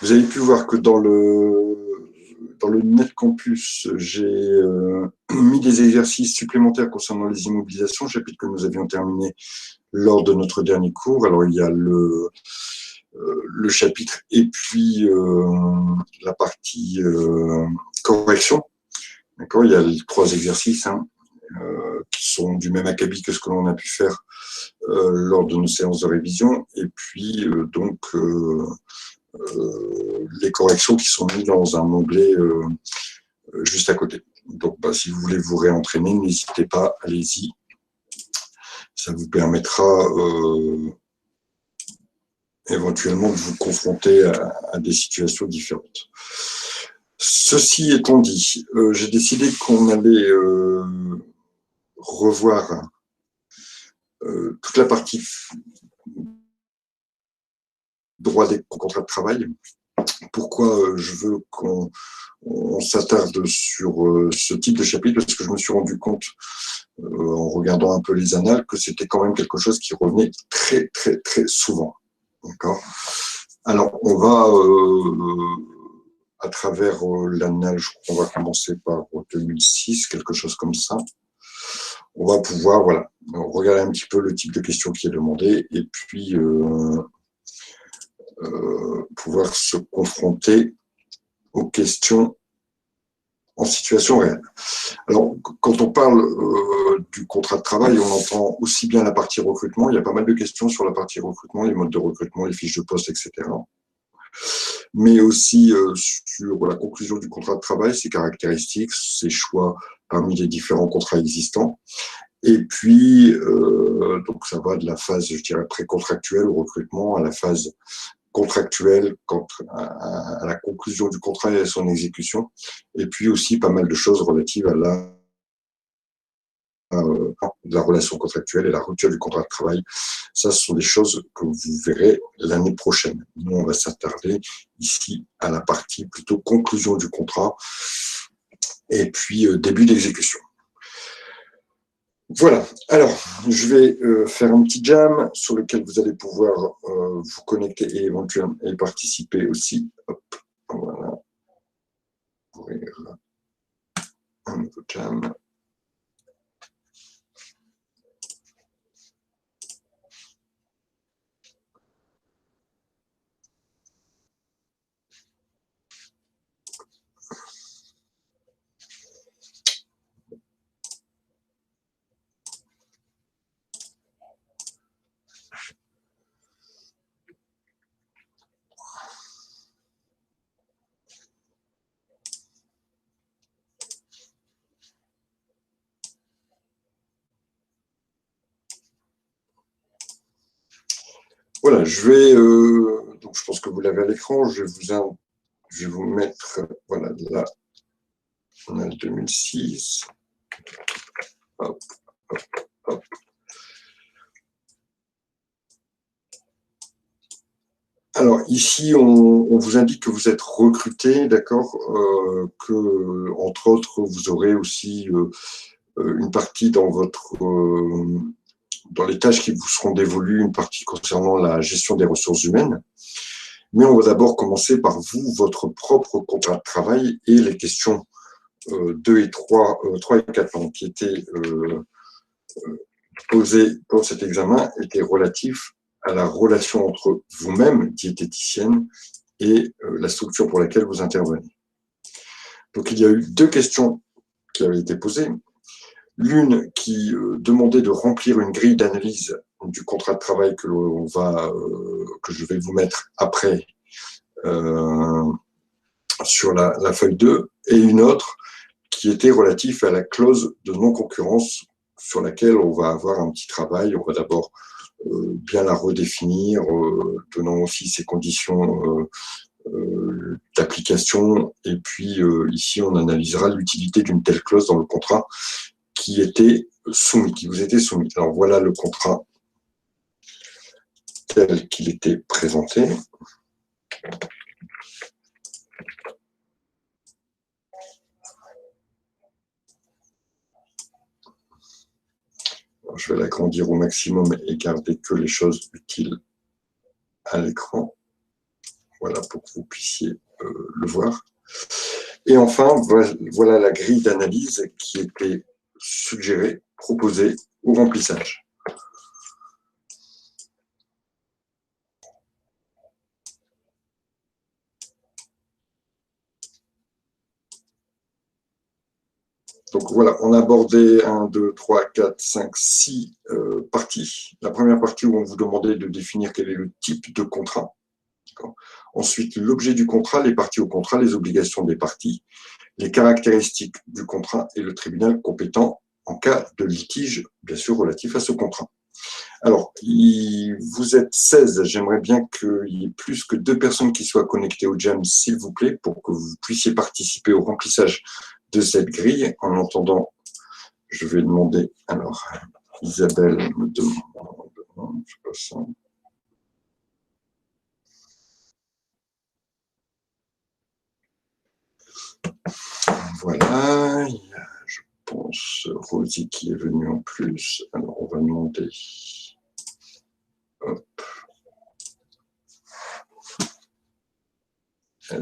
Vous avez pu voir que dans le Net Campus, j'ai mis des exercices supplémentaires concernant les immobilisations, chapitre que nous avions terminé lors de notre dernier cours. Alors, il y a le chapitre et puis la partie correction. D'accord, il y a les 3 exercices qui sont du même acabit que ce que l'on a pu faire lors de nos séances de révision. Et puis, les corrections qui sont mises dans un onglet juste à côté. Donc, si vous voulez vous réentraîner, n'hésitez pas, allez-y. Ça vous permettra éventuellement de vous confronter à des situations différentes. Ceci étant dit, j'ai décidé qu'on allait revoir toute la partie droit des contrats de travail. Pourquoi je veux qu'on s'attarde sur ce type de chapitre? Parce que je me suis rendu compte, en regardant un peu les annales, que c'était quand même quelque chose qui revenait très, très, très souvent. D'accord. Alors, on va, à travers l'annale, je crois qu'on va commencer par 2006, quelque chose comme ça. On va pouvoir, voilà, regarder un petit peu le type de questions qui est demandé et puis pouvoir se confronter aux questions en situation réelle. Alors, quand on parle du contrat de travail, on entend aussi bien la partie recrutement. Il y a pas mal de questions sur la partie recrutement, les modes de recrutement, les fiches de poste, etc. Mais aussi sur la conclusion du contrat de travail, ses caractéristiques, ses choix parmi les différents contrats existants. Et puis, donc ça va de la phase, je dirais, pré-contractuelle au recrutement à la phase contractuelle, à la conclusion du contrat et à son exécution. Et puis aussi pas mal de choses relatives à la relation contractuelle et la rupture du contrat de travail. Ça, ce sont des choses que vous verrez l'année prochaine. Nous, on va s'attarder ici à la partie plutôt conclusion du contrat et puis début d'exécution. Voilà, alors je vais faire un petit jam sur lequel vous allez pouvoir vous connecter et éventuellement et participer aussi. Hop, voilà, ouvrir un nouveau jam. Voilà, donc je pense que vous l'avez à l'écran, je vais vous mettre, voilà, là, on a le 2006. Hop, hop, hop. Alors ici, on vous indique que vous êtes recruté, d'accord, que entre autres, vous aurez aussi une partie dans les tâches qui vous seront dévolues, une partie concernant la gestion des ressources humaines. Mais on va d'abord commencer par vous, votre propre contrat de travail et les questions 2 et 3, 3 et 4 pardon, qui étaient posées pour cet examen étaient relatifs à la relation entre vous-même, diététicienne, et la structure pour laquelle vous intervenez. Donc il y a eu 2 questions qui avaient été posées. L'une qui demandait de remplir une grille d'analyse du contrat de travail que je vais vous mettre après sur la feuille 2, et une autre qui était relative à la clause de non-concurrence sur laquelle on va avoir un petit travail. On va d'abord bien la redéfinir, donnant aussi ses conditions d'application. Et puis ici, on analysera l'utilité d'une telle clause dans le contrat qui vous était soumis. Alors voilà le contrat tel qu'il était présenté. Alors, je vais l'agrandir au maximum et garder que les choses utiles à l'écran. Voilà, pour que vous puissiez le voir. Et enfin, voilà la grille d'analyse qui était suggérée, proposée au remplissage. Donc voilà, on a abordé 1, 2, 3, 4, 5, 6 parties. La première partie où on vous demandait de définir quel est le type de contrat. Ensuite, l'objet du contrat, les parties au contrat, les obligations des parties, les caractéristiques du contrat et le tribunal compétent en cas de litige, bien sûr, relatif à ce contrat. Alors, vous êtes 16, j'aimerais bien qu'il y ait plus que 2 personnes qui soient connectées au Jam, s'il vous plaît, pour que vous puissiez participer au remplissage de cette grille. En attendant, je vais demander, alors, Isabelle me demande, je passe ça. Voilà, il y a, je pense, Rosie qui est venue en plus. Alors, on va demander, hop,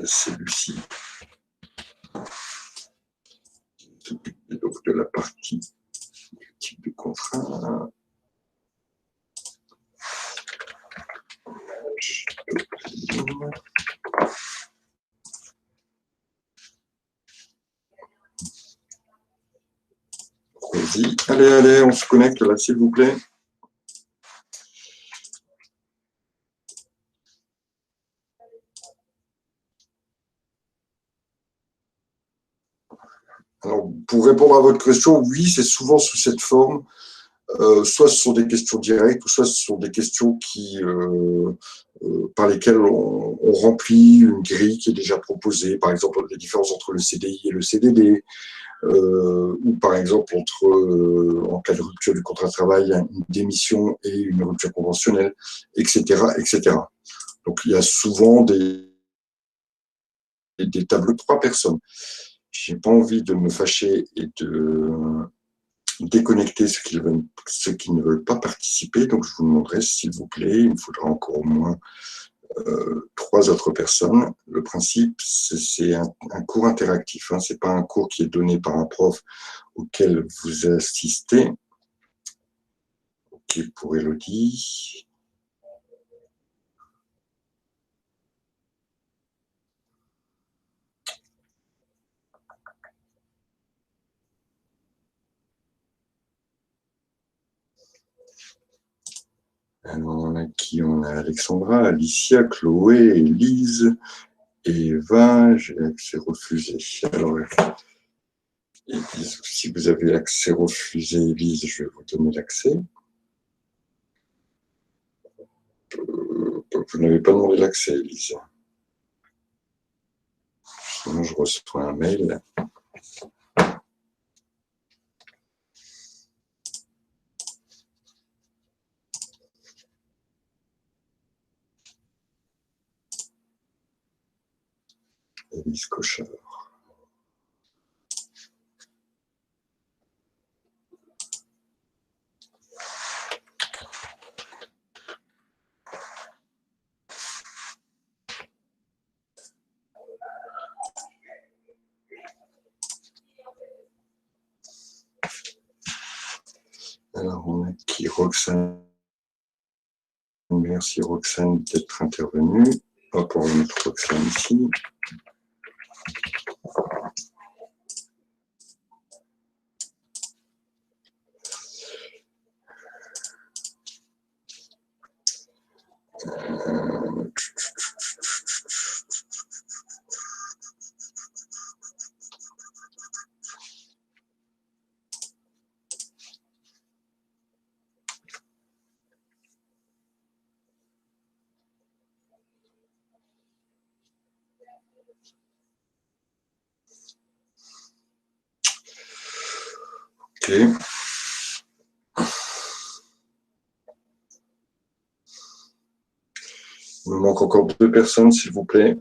c'est Lucie, donc de la partie du type de contrat. Rosie, allez, on se connecte là, s'il vous plaît. Alors, pour répondre à votre question, oui, c'est souvent sous cette forme. Soit ce sont des questions directes, ou soit ce sont des questions par lesquelles on remplit une grille qui est déjà proposée, par exemple les différences entre le CDI et le CDD, ou par exemple en cas de rupture du contrat de travail, une démission et une rupture conventionnelle, etc., etc. Donc il y a souvent des tableaux de 3 personnes. Je n'ai pas envie de me fâcher et de déconnecter ceux qui ne veulent pas participer. Donc, je vous demanderai, s'il vous plaît, il me faudra encore au moins 3 autres personnes. Le principe, c'est un cours interactif. Ce n'est pas un cours qui est donné par un prof auquel vous assistez. OK, pour Elodie. Alors, on a qui? On a Alexandra, Alicia, Chloé, Elise, Eva. J'ai accès refusé. Alors, Élise, si vous avez accès refusé, Élise, je vais vous donner l'accès. Vous n'avez pas demandé l'accès, Élise. Sinon, je reçois un mail. Élise Cochard. Alors, on a qui? Roxane. Merci, Roxane, d'être intervenue. Hop, on va mettre Roxane ici. OK. Il me manque encore 2 personnes, s'il vous plaît.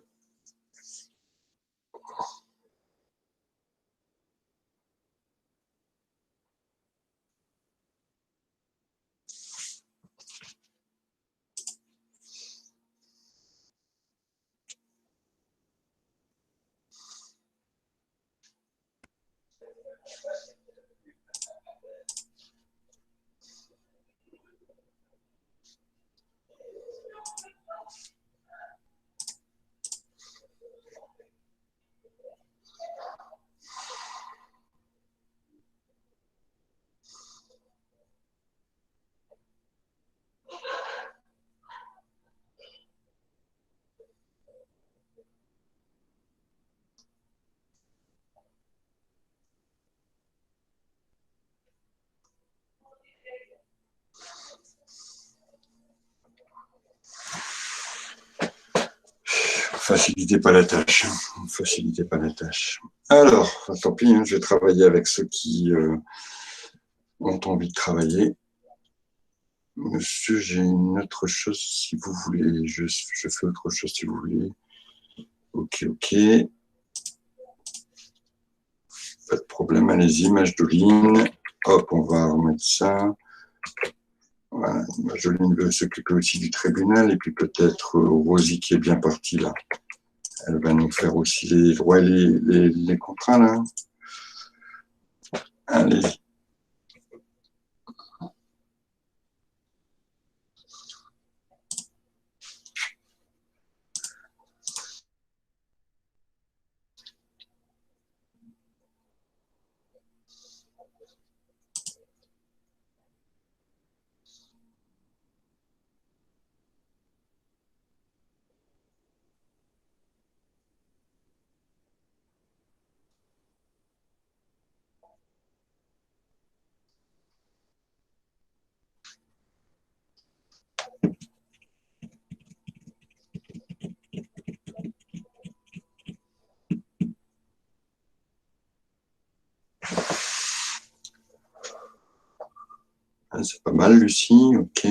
Facilitez pas la tâche. Facilitez pas la tâche. Alors, tant pis, hein, je vais travailler avec ceux qui ont envie de travailler. Monsieur, j'ai une autre chose si vous voulez. Je fais autre chose si vous voulez. Ok, ok. Pas de problème, allez-y, Majdoline. Hop, on va remettre ça. Voilà, Majdoline veut s'occuper aussi du tribunal. Et puis peut-être Rosie qui est bien partie là. Elle va nous faire aussi les droits et les contrats là. Allez-y. C'est pas mal, Lucie, ok.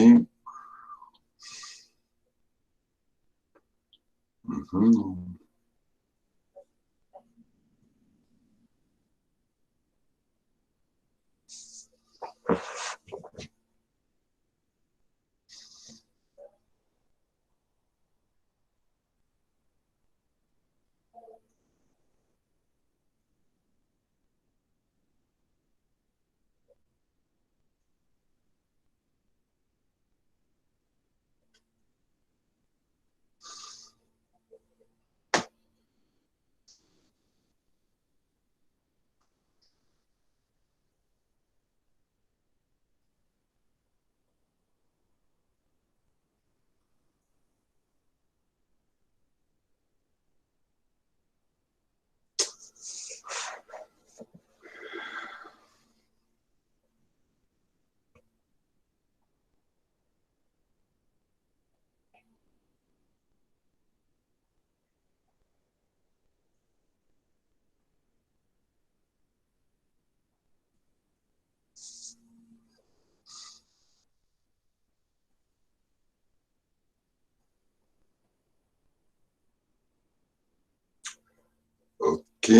Ok,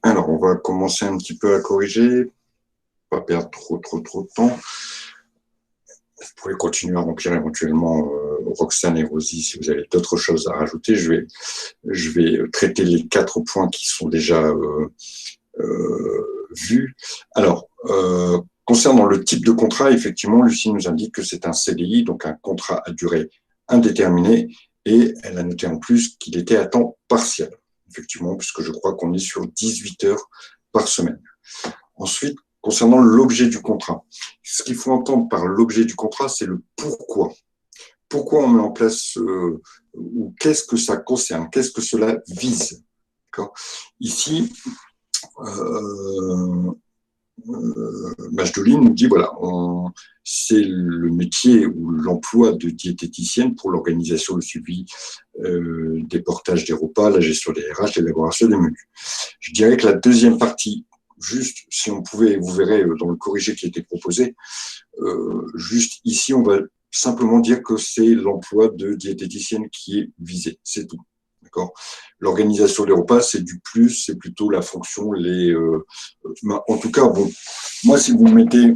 alors on va commencer un petit peu à corriger, pas perdre trop de temps. Vous pouvez continuer à remplir éventuellement Roxane et Rosie si vous avez d'autres choses à rajouter. Je vais traiter les 4 points qui sont déjà vus. Alors, concernant le type de contrat, effectivement, Lucie nous indique que c'est un CDI, donc un contrat à durée indéterminée, et elle a noté en plus qu'il était à temps partiel, effectivement, puisque je crois qu'on est sur 18 heures par semaine. Ensuite, concernant l'objet du contrat, ce qu'il faut entendre par l'objet du contrat, c'est le pourquoi. Pourquoi on met en place, ou qu'est-ce que ça concerne, qu'est-ce que cela vise. Ici, Majdoline nous dit, voilà, c'est le métier ou l'emploi de diététicienne pour l'organisation, le suivi des portages des repas, la gestion des RH, l'élaboration des menus. Je dirais que la deuxième partie, juste si on pouvait, vous verrez dans le corrigé qui a été proposé, juste ici, on va simplement dire que c'est l'emploi de diététicienne qui est visé, c'est tout. L'organisation des repas, c'est du plus, c'est plutôt la fonction, en tout cas, bon, moi, si vous mettez,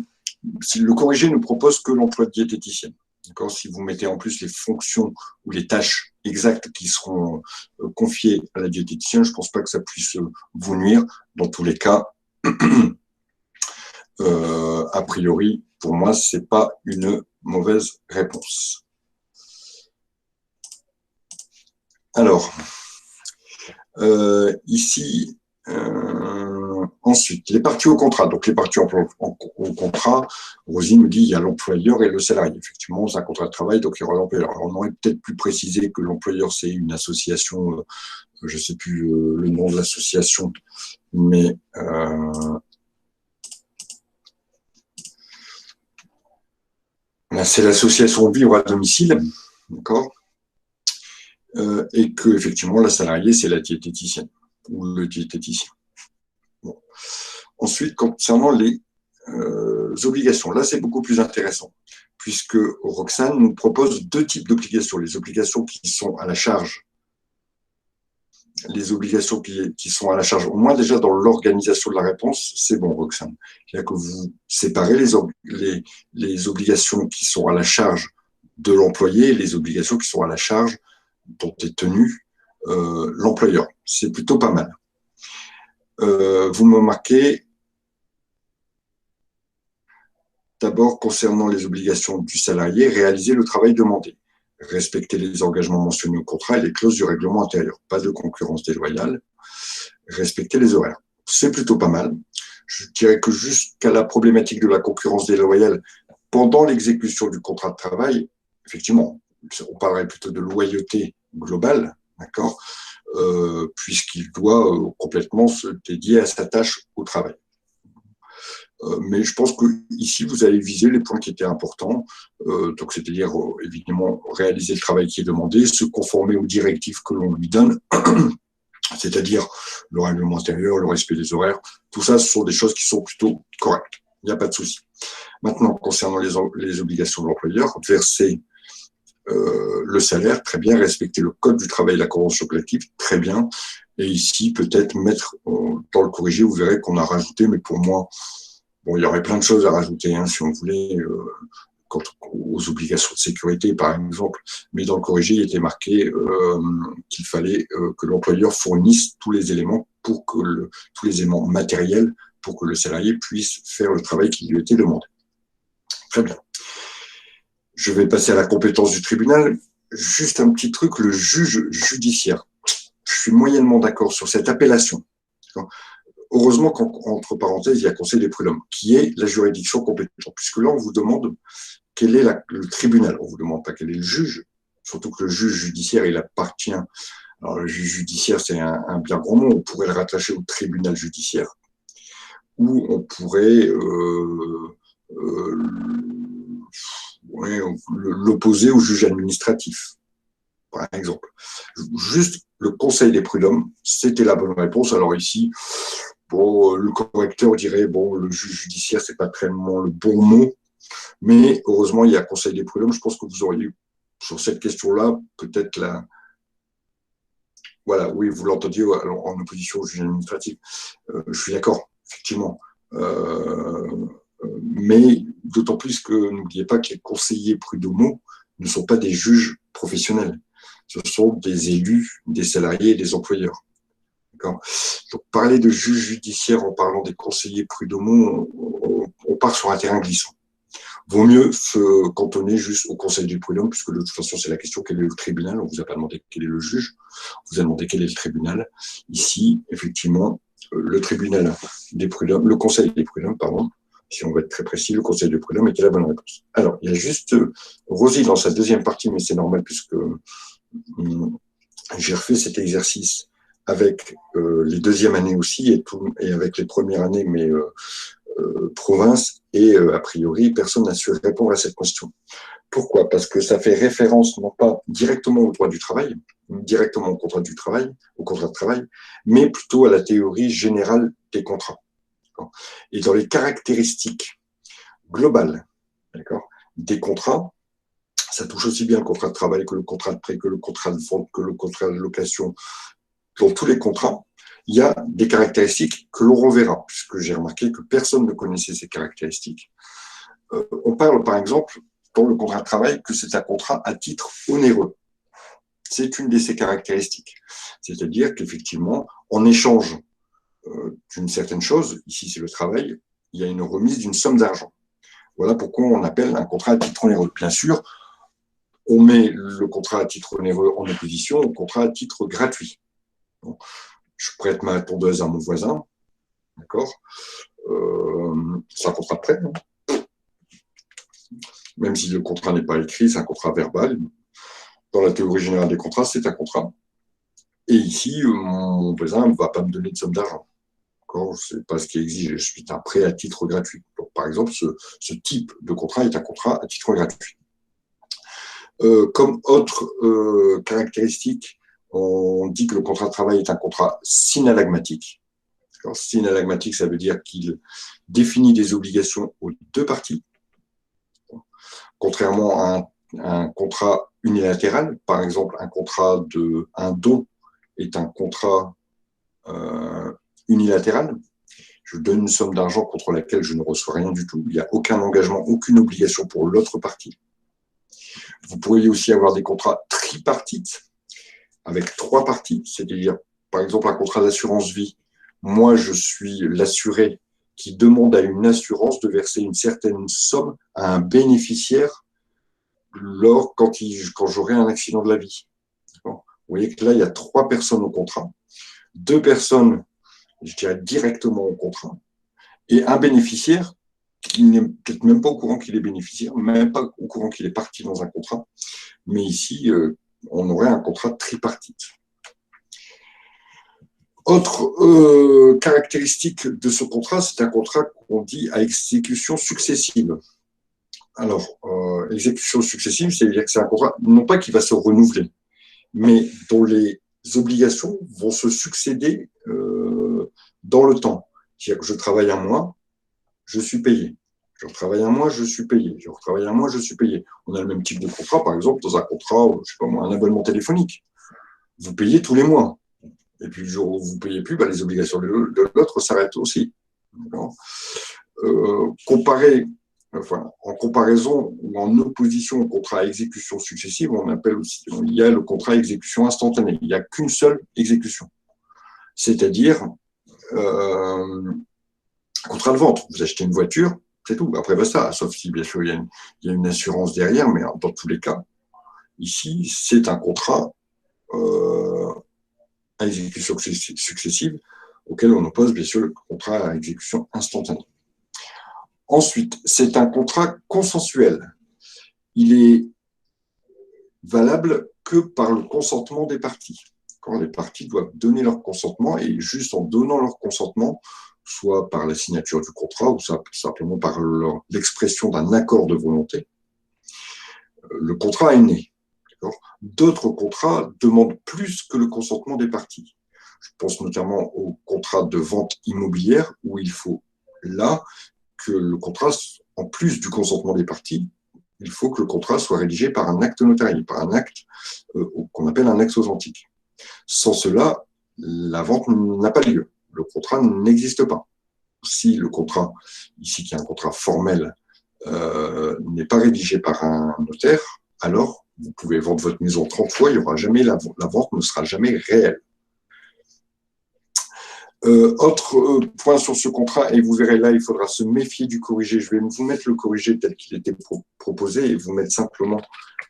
si le corrigé ne propose que l'emploi de diététicienne, si vous mettez en plus les fonctions ou les tâches exactes qui seront confiées à la diététicienne, je ne pense pas que ça puisse vous nuire. Dans tous les cas, a priori, pour moi, ce n'est pas une mauvaise réponse. Alors, ici, ensuite, les parties au contrat. Donc, les parties au contrat, Rosine me dit il y a l'employeur et le salarié. Effectivement, c'est un contrat de travail, donc il y aura l'employeur. Alors, on aurait peut-être plus précisé que l'employeur, c'est une association, je ne sais plus le nom de l'association, mais c'est l'association Vivre à domicile, d'accord, et que effectivement la salariée c'est la diététicienne ou le diététicien. Bon. Ensuite, concernant les obligations, là c'est beaucoup plus intéressant puisque Roxane nous propose deux types d'obligations, les obligations qui sont à la charge, les obligations qui sont à la charge, au moins déjà dans l'organisation de la réponse, c'est bon Roxane. C'est-à-dire que vous séparez les obligations qui sont à la charge de l'employé et les obligations qui sont à la charge dont est tenu l'employeur. C'est plutôt pas mal. Vous me marquez d'abord concernant les obligations du salarié, réaliser le travail demandé, respecter les engagements mentionnés au contrat et les clauses du règlement intérieur, pas de concurrence déloyale, respecter les horaires. C'est plutôt pas mal. Je dirais que jusqu'à la problématique de la concurrence déloyale, pendant l'exécution du contrat de travail, effectivement, on parlerait plutôt de loyauté globale, d'accord, puisqu'il doit complètement se dédier à sa tâche au travail. Mais je pense que ici vous avez visé les points qui étaient importants, donc c'est-à-dire évidemment réaliser le travail qui est demandé, se conformer aux directives que l'on lui donne, c'est-à-dire le règlement intérieur, le respect des horaires, tout ça, ce sont des choses qui sont plutôt correctes. Il n'y a pas de souci. Maintenant, concernant les obligations de l'employeur, verser le salaire, très bien, respecter le code du travail et la convention collective, très bien. Et ici, peut-être mettre dans le corrigé, vous verrez qu'on a rajouté, mais pour moi, bon, il y aurait plein de choses à rajouter, hein, si on voulait, quant aux obligations de sécurité, par exemple. Mais dans le corrigé, il était marqué qu'il fallait que l'employeur fournisse tous les éléments tous les éléments matériels pour que le salarié puisse faire le travail qui lui était demandé. Très bien. Je vais passer à la compétence du tribunal. Juste un petit truc, le juge judiciaire. Je suis moyennement d'accord sur cette appellation. Heureusement qu'entre parenthèses, il y a Conseil des prud'hommes, qui est la juridiction compétente, puisque là, on vous demande quel est le tribunal. On ne vous demande pas quel est le juge, surtout que le juge judiciaire, il appartient. Alors, le juge judiciaire, c'est un bien grand mot. On pourrait le rattacher au tribunal judiciaire, ou on pourrait l'opposer au juge administratif, par exemple. Juste le Conseil des prud'hommes, c'était la bonne réponse. Alors ici, bon, le correcteur dirait, bon, le juge judiciaire, c'est pas vraiment le bon mot, mais heureusement, il y a Conseil des prud'hommes. Je pense que vous auriez, sur cette question-là, peut-être la... Voilà, oui, vous l'entendiez en opposition au juge administratif. Je suis d'accord, effectivement. Mais d'autant plus que n'oubliez pas que les conseillers prud'homaux ne sont pas des juges professionnels. Ce sont des élus, des salariés et des employeurs. Donc, parler de juge judiciaire en parlant des conseillers prud'homaux, on part sur un terrain glissant. Vaut mieux se cantonner juste au conseil du prud'homme, puisque de toute façon, c'est la question quel est le tribunal. On ne vous a pas demandé quel est le juge, on vous a demandé quel est le tribunal. Ici, effectivement, le tribunal des prud'hommes, le conseil des prud'hommes, pardon, si on veut être très précis, le conseil du prud'homme était la bonne réponse. Alors, il y a juste Rosie dans sa deuxième partie, mais c'est normal puisque j'ai refait cet exercice avec les deuxièmes années aussi et avec les premières années, mais province, et a priori, personne n'a su répondre à cette question. Pourquoi? Parce que ça fait référence non pas directement au droit du travail, directement au contrat du travail, au contrat de travail, mais plutôt à la théorie générale des contrats. Et dans les caractéristiques globales, des contrats, ça touche aussi bien le contrat de travail que le contrat de prêt, que le contrat de vente, que le contrat de location. Dans tous les contrats, il y a des caractéristiques que l'on reverra, puisque j'ai remarqué que personne ne connaissait ces caractéristiques. On parle, par exemple, dans le contrat de travail, que c'est un contrat à titre onéreux. C'est une de ces caractéristiques. C'est-à-dire qu'effectivement, en échange d'une certaine chose, ici c'est le travail, il y a une remise d'une somme d'argent. Voilà pourquoi on appelle un contrat à titre onéreux. Bien sûr, on met le contrat à titre onéreux en opposition au contrat à titre gratuit. Donc, je prête ma tondeuse à mon voisin, d'accord, c'est un contrat de prêt, hein. Même si le contrat n'est pas écrit, c'est un contrat verbal. Dans la théorie générale des contrats, c'est un contrat. Et ici, mon voisin ne va pas me donner de somme d'argent. Ce n'est pas ce qui est exigé. Je suis un prêt à titre gratuit. Donc, par exemple, ce type de contrat est un contrat à titre gratuit. Comme autre caractéristique, on dit que le contrat de travail est un contrat synallagmatique. Synallagmatique, ça veut dire qu'il définit des obligations aux deux parties. Contrairement à un contrat unilatéral, par exemple, un don est un contrat unilatéral. Je donne une somme d'argent contre laquelle je ne reçois rien du tout. Il n'y a aucun engagement, aucune obligation pour l'autre partie. Vous pourriez aussi avoir des contrats tripartites avec trois parties, c'est-à-dire, par exemple, un contrat d'assurance vie. Moi, je suis l'assuré qui demande à une assurance de verser une certaine somme à un bénéficiaire quand j'aurai un accident de la vie. Vous voyez que là, il y a trois personnes au contrat, deux personnes, je dirais, directement au contrat, et un bénéficiaire qui n'est peut-être même pas au courant qu'il est bénéficiaire, même pas au courant qu'il est parti dans un contrat. Mais ici, on aurait un contrat tripartite. Autre caractéristique de ce contrat, c'est un contrat qu'on dit à exécution successive. Alors, exécution successive, c'est-à-dire que c'est un contrat, non pas qui va se renouveler, mais dont les obligations vont se succéder dans le temps. C'est-à-dire que je travaille un mois, je suis payé. Je retravaille un mois, je suis payé. Je retravaille un mois, je suis payé. On a le même type de contrat, par exemple, dans un contrat, je sais pas moi, un abonnement téléphonique. Vous payez tous les mois. Et puis le jour où vous ne payez plus, les obligations de l'autre s'arrêtent aussi. En comparaison ou en opposition au contrat à exécution successive, il y a le contrat à exécution instantanée. Il n'y a qu'une seule exécution. C'est-à-dire un contrat de vente. Vous achetez une voiture, c'est tout. Après, basta. Sauf si, bien sûr, il y a une assurance derrière, mais dans tous les cas, ici, c'est un contrat à exécution successive auquel on oppose, bien sûr, le contrat à exécution instantanée. Ensuite, c'est un contrat consensuel. Il est valable que par le consentement des parties. Quand les parties doivent donner leur consentement, et juste en donnant leur consentement, soit par la signature du contrat, ou simplement par l'expression d'un accord de volonté, le contrat est né. D'autres contrats demandent plus que le consentement des parties. Je pense notamment au contrat de vente immobilière, où il faut là que le contrat, en plus du consentement des parties, il faut que le contrat soit rédigé par un acte notarié, par un acte qu'on appelle un acte authentique. Sans cela, la vente n'a pas lieu. Le contrat n'existe pas. Si le contrat, ici qui est un contrat formel, n'est pas rédigé par un notaire, alors vous pouvez vendre votre maison 30 fois, il y aura jamais la vente ne sera jamais réelle. Autre point sur ce contrat, et vous verrez là, il faudra se méfier du corrigé. Je vais vous mettre le corrigé tel qu'il était proposé et vous mettre simplement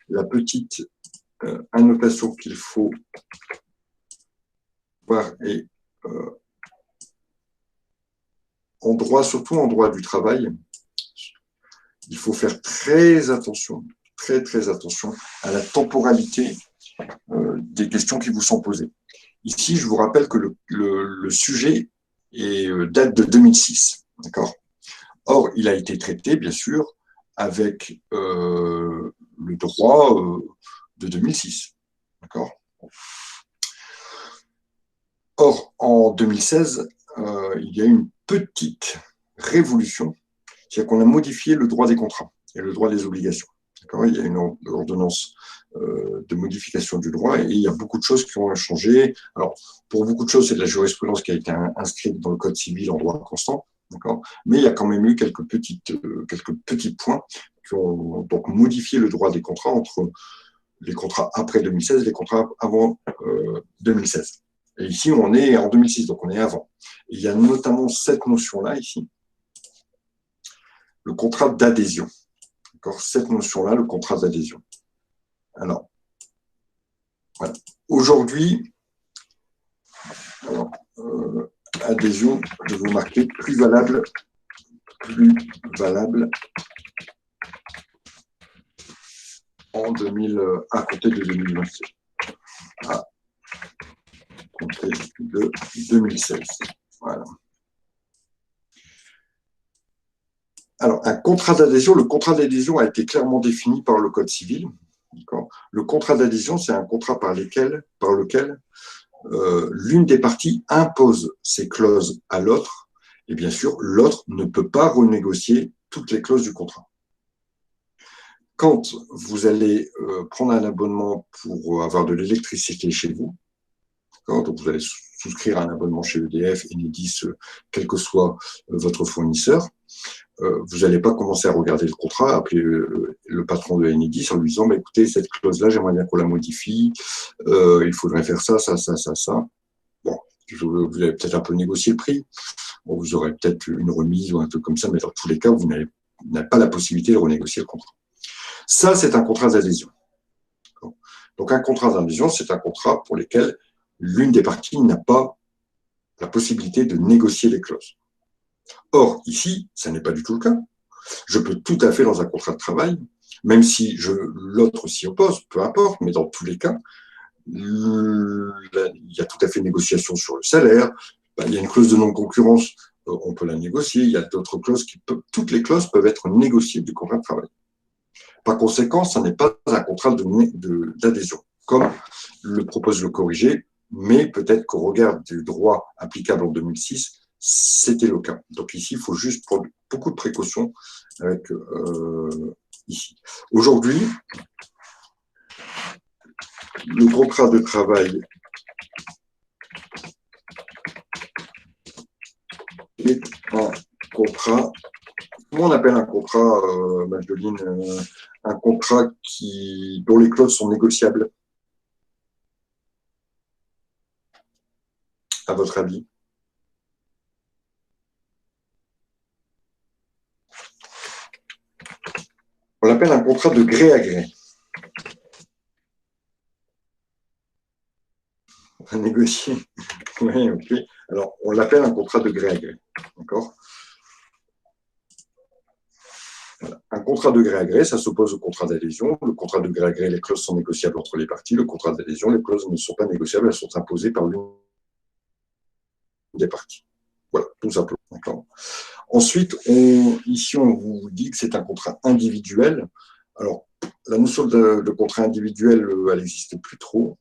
la petite annotation qu'il faut voir. Et en droit, surtout en droit du travail, il faut faire très attention à la temporalité des questions qui vous sont posées. Ici, je vous rappelle que le sujet date de 2006. D'accord ? Or, il a été traité, bien sûr, avec le droit de 2006. D'accord ? Or, en 2016, il y a une petite révolution, c'est-à-dire qu'on a modifié le droit des contrats et le droit des obligations. D'accord ? Il y a une ordonnance de modification du droit et il y a beaucoup de choses qui ont changé. Alors, pour beaucoup de choses, c'est de la jurisprudence qui a été inscrite dans le Code civil en droit constant, d'accord ? Mais il y a quand même eu quelques petits points qui ont donc modifié le droit des contrats entre les contrats après 2016 et les contrats avant 2016. Et ici, on est en 2006, donc on est avant. Et il y a notamment cette notion-là ici, le contrat d'adhésion. Cette notion-là, le contrat d'adhésion. Alors, voilà. Aujourd'hui, adhésion, je vais vous marquer plus valable en 2000, à compter de 2027. À compter de 2016. Voilà. Alors, un contrat d'adhésion, le contrat d'adhésion a été clairement défini par le Code civil. Le contrat d'adhésion, c'est un contrat par lequel l'une des parties impose ses clauses à l'autre, et bien sûr, l'autre ne peut pas renégocier toutes les clauses du contrat. Quand vous allez prendre un abonnement pour avoir de l'électricité chez vous, donc vous allez souscrire un abonnement chez EDF, Enedis, quel que soit votre fournisseur, vous n'allez pas commencer à regarder le contrat, appeler le patron de Enedis en lui disant bah, écoutez, cette clause-là, j'aimerais bien qu'on la modifie, il faudrait faire ça. Bon, vous allez peut-être un peu négocier le prix, bon, vous aurez peut-être une remise ou un truc comme ça, mais dans tous les cas, vous n'avez pas la possibilité de renégocier le contrat. Ça, c'est un contrat d'adhésion. Donc, un contrat d'adhésion, c'est un contrat pour lequel l'une des parties n'a pas la possibilité de négocier les clauses. Or, ici, ça n'est pas du tout le cas. Je peux tout à fait, dans un contrat de travail, même si l'autre s'y oppose, peu importe, mais dans tous les cas, il y a tout à fait négociation sur le salaire, il y a une clause de non-concurrence, on peut la négocier, il y a d'autres clauses toutes les clauses peuvent être négociées du contrat de travail. Par conséquent, ça n'est pas un contrat d'adhésion, comme le propose le corrigé, mais peut-être qu'au regard du droit applicable en 2006, c'était le cas. Donc ici, il faut juste prendre beaucoup de précautions avec ici. Aujourd'hui, le contrat de travail est un contrat, comment on appelle un contrat, Magdeleine, un contrat dont les clauses sont négociables, à votre avis? On l'appelle un contrat de gré à gré. À négocier. Oui, ok. Alors, on l'appelle un contrat de gré à gré. D'accord ? Voilà. Un contrat de gré à gré, ça s'oppose au contrat d'adhésion. Le contrat de gré à gré, les clauses sont négociables entre les parties. Le contrat d'adhésion, les clauses ne sont pas négociables, elles sont imposées par l'une des parties. Voilà, tout simplement. D'accord. Ensuite, ici, on vous dit que c'est un contrat individuel. Alors, la notion de contrat individuel, elle n'existe plus trop.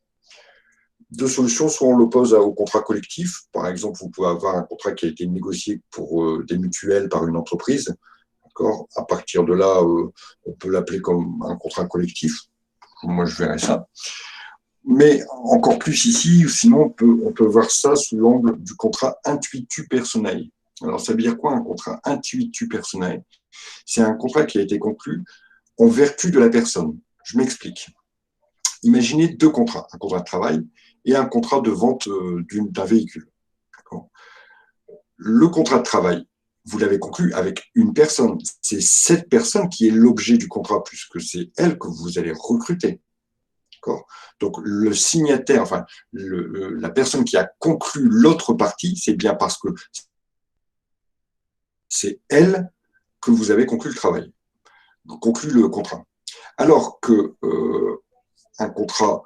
Deux solutions, soit on l'oppose au contrat collectif. Par exemple, vous pouvez avoir un contrat qui a été négocié pour des mutuelles par une entreprise. À partir de là, on peut l'appeler comme un contrat collectif. Moi, je verrais ça. Mais encore plus ici, sinon on peut voir ça sous l'angle du contrat intuitu personae. Alors, ça veut dire quoi un contrat intuitu personae? C'est un contrat qui a été conclu en vertu de la personne. Je m'explique. Imaginez deux contrats, un contrat de travail et un contrat de vente d'un véhicule. Le contrat de travail, vous l'avez conclu avec une personne. C'est cette personne qui est l'objet du contrat, puisque c'est elle que vous allez recruter. Donc, le signataire, enfin, la personne qui a conclu l'autre partie, c'est bien parce que c'est elle que vous avez conclu le travail, conclu le contrat. Alors que un contrat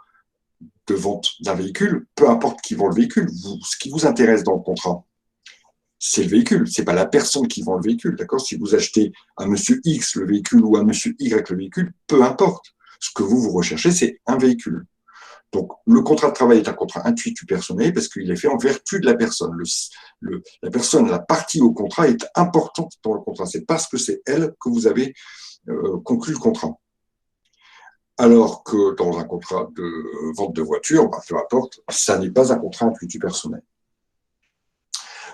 de vente d'un véhicule, peu importe qui vend le véhicule, ce qui vous intéresse dans le contrat, c'est le véhicule, c'est pas la personne qui vend le véhicule, d'accord? Si vous achetez à monsieur X le véhicule ou à monsieur Y le véhicule, peu importe. Ce que vous recherchez, c'est un véhicule. Donc, le contrat de travail est un contrat intuitu personnel parce qu'il est fait en vertu de la personne. La personne, la partie au contrat est importante dans le contrat. C'est parce que c'est elle que vous avez conclu le contrat. Alors que dans un contrat de vente de voiture, peu importe, ça n'est pas un contrat intuitu personnel.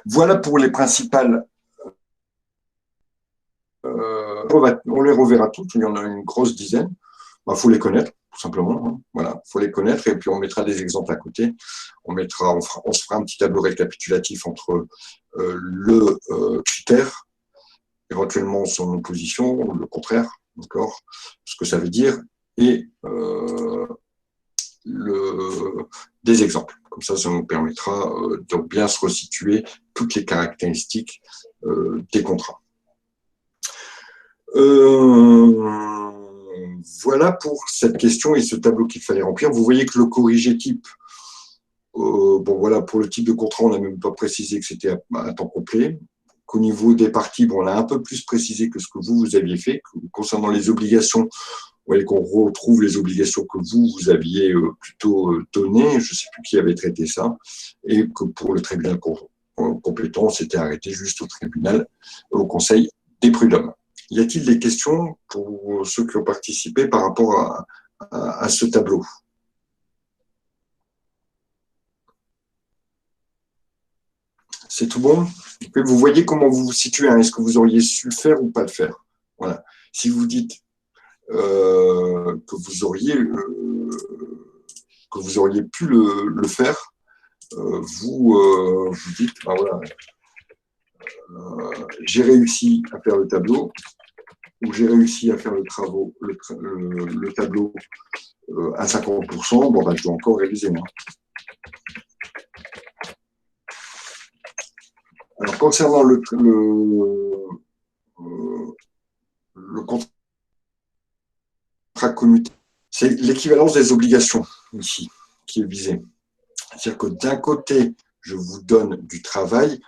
Voilà pour les principales. On les reverra toutes, il y en a une grosse dizaine. Faut les connaître, tout simplement. Voilà, faut les connaître et puis on mettra des exemples à côté. On se fera un petit tableau récapitulatif entre le critère éventuellement son opposition, le contraire, d'accord, ce que ça veut dire, et des exemples. Comme ça nous permettra de bien se resituer toutes les caractéristiques des contrats. Voilà pour cette question et ce tableau qu'il fallait remplir. Vous voyez que le corrigé type, bon voilà, pour le type de contrat, on n'a même pas précisé que c'était à temps complet. Qu'au niveau des parties, bon, on a un peu plus précisé que ce que vous aviez fait. Concernant les obligations, vous voyez qu'on retrouve les obligations que vous aviez plutôt données. Je ne sais plus qui avait traité ça. Et que pour le tribunal compétent, on s'était arrêté juste au tribunal, au conseil des prud'hommes. Y a-t-il des questions pour ceux qui ont participé par rapport à ce tableau? C'est tout bon? Vous voyez comment vous vous situez, hein. Est-ce que vous auriez su le faire ou pas le faire? Voilà. Si vous dites que vous auriez pu le faire, vous dites, ben voilà, j'ai réussi à faire le tableau, ou j'ai réussi à faire le tableau à 50%, bon, ben, je dois encore réviser. Hein. Alors, concernant le contrat commuté, c'est l'équivalence des obligations ici qui est visée. C'est-à-dire que d'un côté, je vous donne du travail,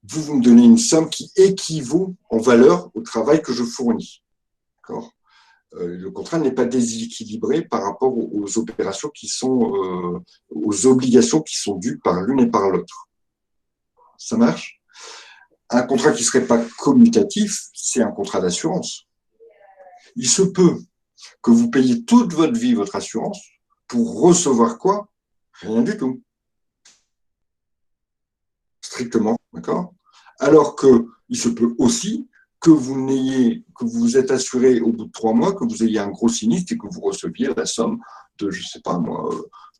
vous me donnez une somme qui équivaut en valeur au travail que je fournis. Le contrat n'est pas déséquilibré par rapport aux opérations qui sont, aux obligations qui sont dues par l'une et par l'autre. Ça marche? Un contrat qui ne serait pas commutatif, c'est un contrat d'assurance. Il se peut que vous payiez toute votre vie votre assurance pour recevoir quoi? Rien du tout. Strictement, d'accord? Alors qu'il se peut aussi que vous êtes assuré au bout de 3 mois, que vous ayez un gros sinistre et que vous receviez la somme de, je ne sais pas moi,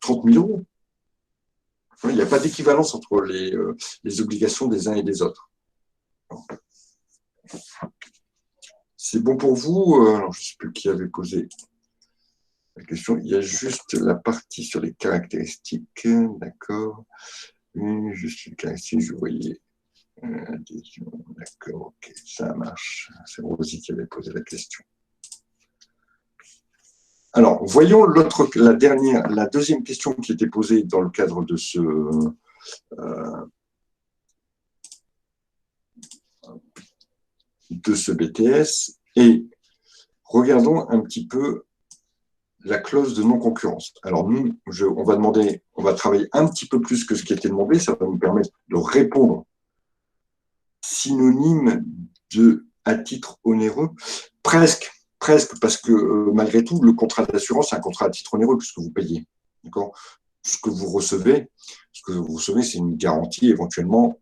30 000 euros. Il n'y a pas d'équivalence entre les obligations des uns et des autres. C'est bon pour vous? Alors, je ne sais plus qui avait posé la question. Il y a juste la partie sur les caractéristiques. D'accord. Juste les caractéristiques, je voyais. Adhésion, d'accord, ok, ça marche. C'est Rosie qui avait posé la question. Alors, voyons la deuxième question qui était posée dans le cadre de ce BTS et regardons un petit peu la clause de non-concurrence. Alors, nous, on va travailler un petit peu plus que ce qui était demandé, ça va nous permettre de répondre synonyme de à titre onéreux, presque, parce que malgré tout, le contrat d'assurance, c'est un contrat à titre onéreux puisque vous payez. D'accord? Ce que vous recevez, c'est une garantie éventuellement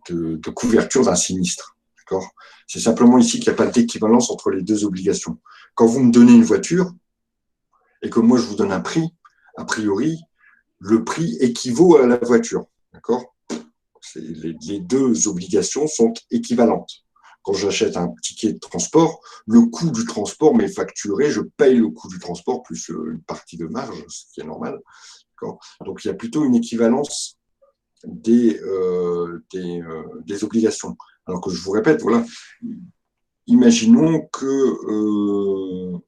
de couverture d'un sinistre. D'accord? C'est simplement ici qu'il n'y a pas d'équivalence entre les deux obligations. Quand vous me donnez une voiture et que moi je vous donne un prix, a priori, le prix équivaut à la voiture. D'accord? Les deux obligations sont équivalentes. Quand j'achète un ticket de transport, le coût du transport m'est facturé, je paye le coût du transport plus une partie de marge, ce qui est normal. Donc il y a plutôt une équivalence des obligations. Alors que je vous répète, voilà, imaginons que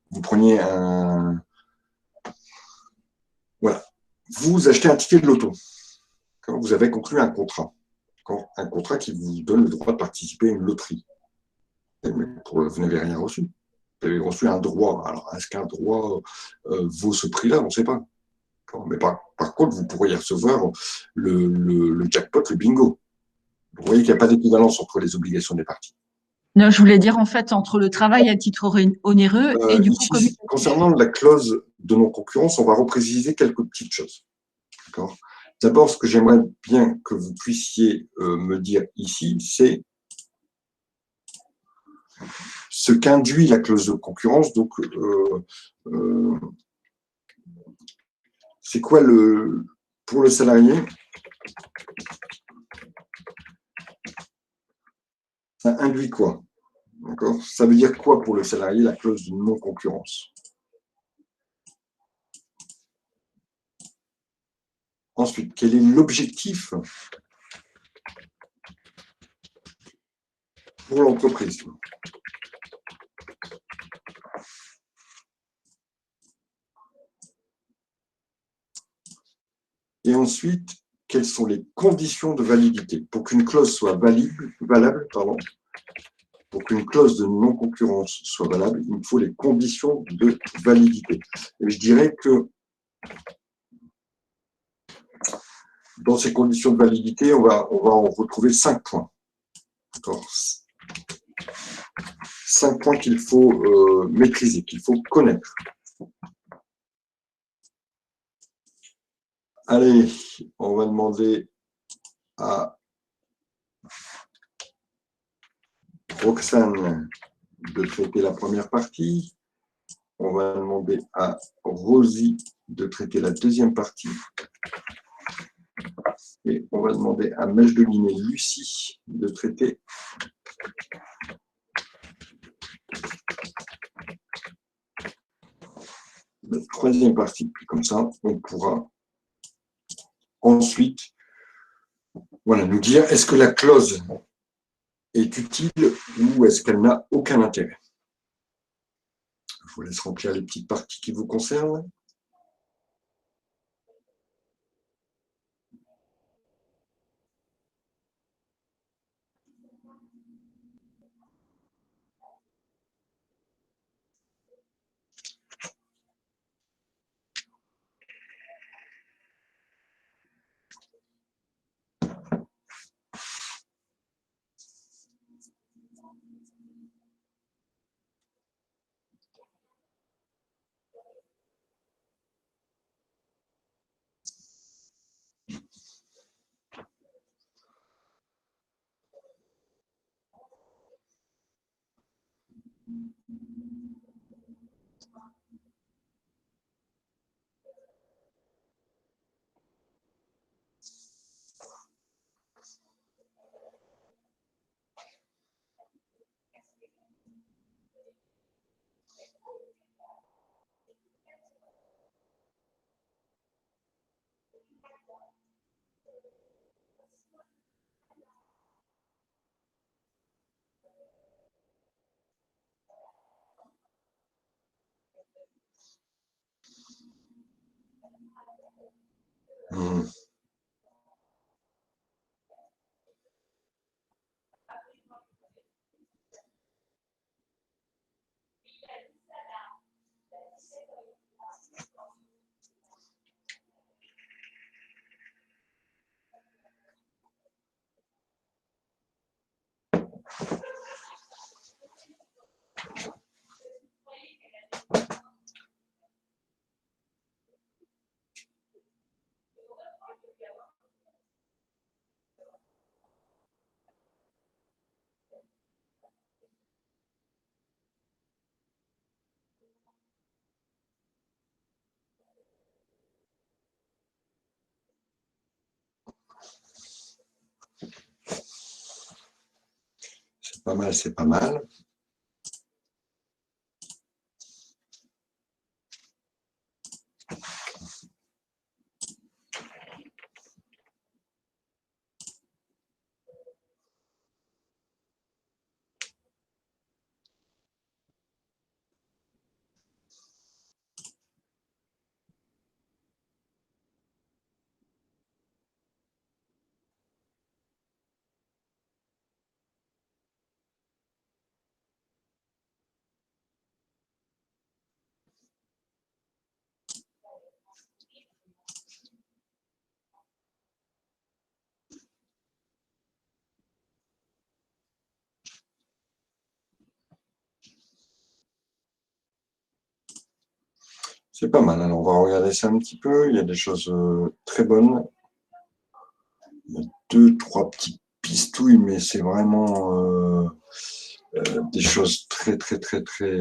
vous preniez voilà, vous achetez un ticket de loto. Quand vous avez conclu un contrat qui vous donne le droit de participer à une loterie. Mais vous n'avez rien reçu. Vous avez reçu un droit. Alors, est-ce qu'un droit vaut ce prix-là? On ne sait pas. Mais par contre, vous pourriez recevoir le jackpot, le bingo. Vous voyez qu'il n'y a pas d'équivalence entre les obligations des parties. Non, je voulais dire en fait entre le travail à titre onéreux et du coup ici, concernant la clause de non-concurrence, on va repréciser quelques petites choses. D'accord? D'abord, ce que j'aimerais bien que vous puissiez me dire ici, c'est ce qu'induit la clause de concurrence. Donc, c'est quoi pour le salarié, ça induit quoi? D'accord? Ça veut dire quoi pour le salarié, la clause de non-concurrence? Ensuite, quel est l'objectif pour l'entreprise? Et ensuite, quelles sont les conditions de validité? Pour qu'une clause soit valable, pour qu'une clause de non-concurrence soit valable, il faut les conditions de validité. Et je dirais que dans ces conditions de validité, on va en retrouver 5 points. 5 points qu'il faut maîtriser, qu'il faut connaître. Allez, on va demander à Roxane de traiter la première partie. On va demander à Rosie de traiter la deuxième partie. Et on va demander à Majdeline et Lucie de traiter la troisième partie. Puis comme ça, on pourra ensuite nous dire est-ce que la clause est utile ou est-ce qu'elle n'a aucun intérêt. Je vous laisse remplir les petites parties qui vous concernent. C'est pas mal, c'est pas mal. C'est pas mal. Alors, on va regarder ça un petit peu. Il y a des choses très bonnes. Il y a 2-3 petites pistouilles, mais c'est vraiment des choses très, très, très, très...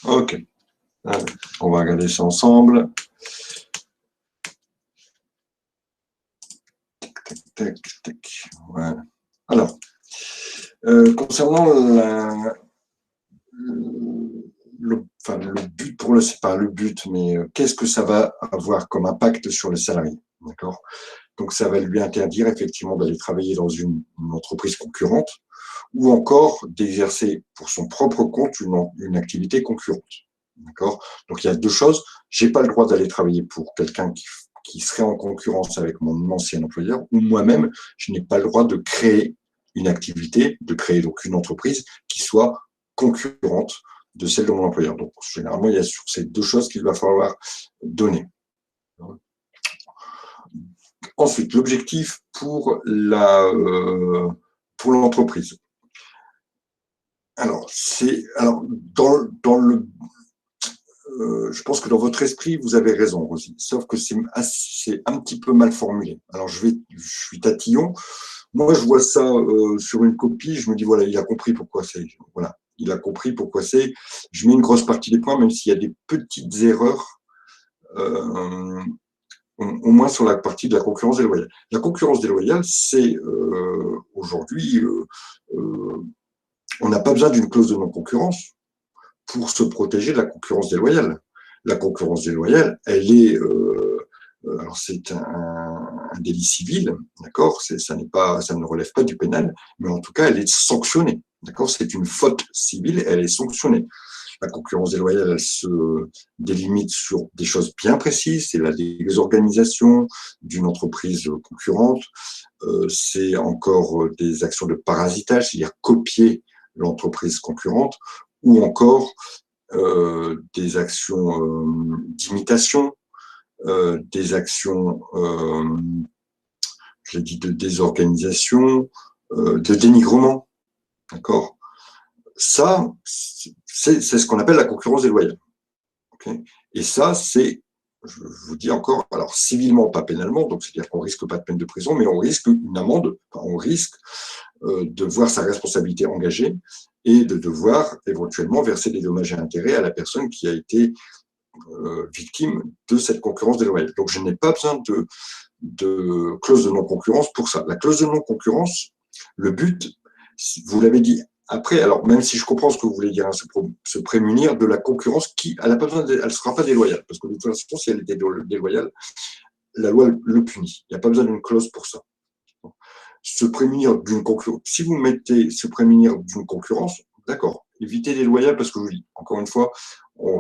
Ok. Allez, on va regarder ça ensemble. Tac, tac, tac. Voilà. Alors, concernant le but pour c'est pas le but, mais qu'est-ce que ça va avoir comme impact sur le salarié, d'accord? Donc, ça va lui interdire effectivement d'aller travailler dans une entreprise concurrente ou encore d'exercer pour son propre compte une activité concurrente, d'accord? Donc, il y a deux choses. J'ai pas le droit d'aller travailler pour quelqu'un qui serait en concurrence avec mon ancien employeur, ou moi-même, je n'ai pas le droit de créer une activité, de créer donc une entreprise qui soit concurrente de celle de mon employeur. Donc, généralement, il y a sur ces deux choses qu'il va falloir donner. Ensuite, l'objectif pour l'entreprise. Alors, je pense que dans votre esprit, vous avez raison, Rosie. Sauf que c'est un petit peu mal formulé. Alors, je suis tatillon. Moi, je vois ça sur une copie. Je me dis, voilà, il a compris pourquoi c'est. Voilà, il a compris pourquoi c'est. Je mets une grosse partie des points, même s'il y a des petites erreurs, au moins sur la partie de la concurrence déloyale. La concurrence déloyale, c'est aujourd'hui, on n'a pas besoin d'une clause de non-concurrence pour se protéger de la concurrence déloyale. La concurrence déloyale, elle est, alors c'est un délit civil, d'accord, ça ne relève pas du pénal, mais en tout cas, elle est sanctionnée, d'accord, c'est une faute civile, elle est sanctionnée. La concurrence déloyale, elle se délimite sur des choses bien précises, c'est la désorganisation d'une entreprise concurrente, c'est encore des actions de parasitage, c'est-à-dire copier l'entreprise concurrente, ou encore des actions d'imitation, des actions, je l'ai dit, de désorganisation, de dénigrement, d'accord? Ça, c'est ce qu'on appelle la concurrence déloyale. Okay, et ça, c'est, je vous dis encore, alors civilement, pas pénalement, donc c'est-à-dire qu'on risque pas de peine de prison, mais on risque une amende, on risque de voir sa responsabilité engagée et de devoir éventuellement verser des dommages et intérêts à la personne qui a été victime de cette concurrence déloyale. Donc, je n'ai pas besoin de clause de non-concurrence pour ça. La clause de non-concurrence, le but, vous l'avez dit après, alors même si je comprends ce que vous voulez dire, hein, se prémunir de la concurrence qui, elle ne sera pas déloyale, parce que de toute façon, si elle était déloyale, la loi le punit. Il n'y a pas besoin d'une clause pour ça. Se prémunir d'une concurrence, si vous mettez se prémunir d'une concurrence, d'accord, évitez les déloyales parce que, encore une fois,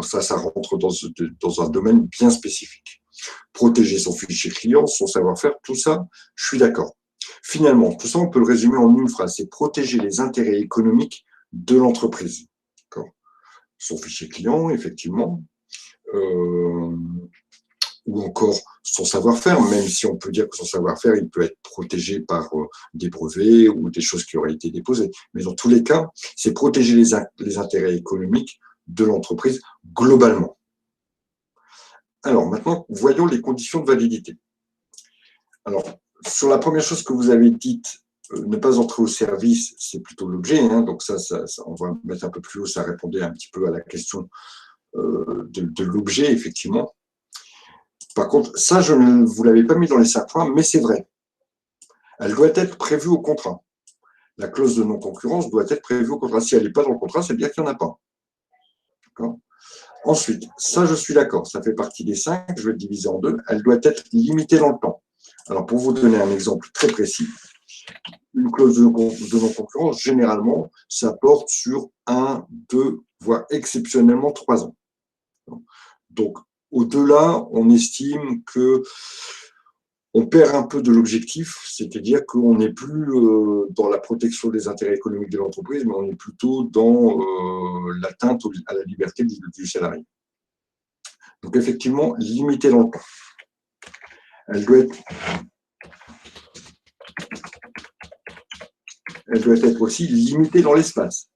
ça rentre dans un domaine bien spécifique. Protéger son fichier client, son savoir-faire, tout ça, je suis d'accord. Finalement, tout ça, on peut le résumer en une phrase, c'est protéger les intérêts économiques de l'entreprise. Son fichier client, effectivement, ou encore son savoir-faire, même si on peut dire que son savoir-faire, il peut être protégé par des brevets ou des choses qui auraient été déposées. Mais dans tous les cas, c'est protéger les intérêts économiques de l'entreprise globalement. Alors maintenant, voyons les conditions de validité. Alors, sur la première chose que vous avez dite, ne pas entrer au service, c'est plutôt l'objet, hein, donc ça, on va mettre un peu plus haut, ça répondait un petit peu à la question de l'objet, effectivement. Par contre, ça, je ne vous l'avais pas mis dans les 5 points, mais c'est vrai. Elle doit être prévue au contrat. La clause de non-concurrence doit être prévue au contrat. Si elle n'est pas dans le contrat, c'est bien qu'il n'y en a pas. Ensuite, ça, je suis d'accord, ça fait partie des 5, je vais le diviser en 2. Elle doit être limitée dans le temps. Alors, pour vous donner un exemple très précis, une clause de non-concurrence, généralement, ça porte sur 1, 2, voire exceptionnellement 3 ans. Donc, au-delà, on estime que on perd un peu de l'objectif, c'est-à-dire qu'on n'est plus dans la protection des intérêts économiques de l'entreprise, mais on est plutôt dans l'atteinte à la liberté du salarié. Donc, effectivement, limitée dans le temps. Elle doit être aussi limitée dans l'espace.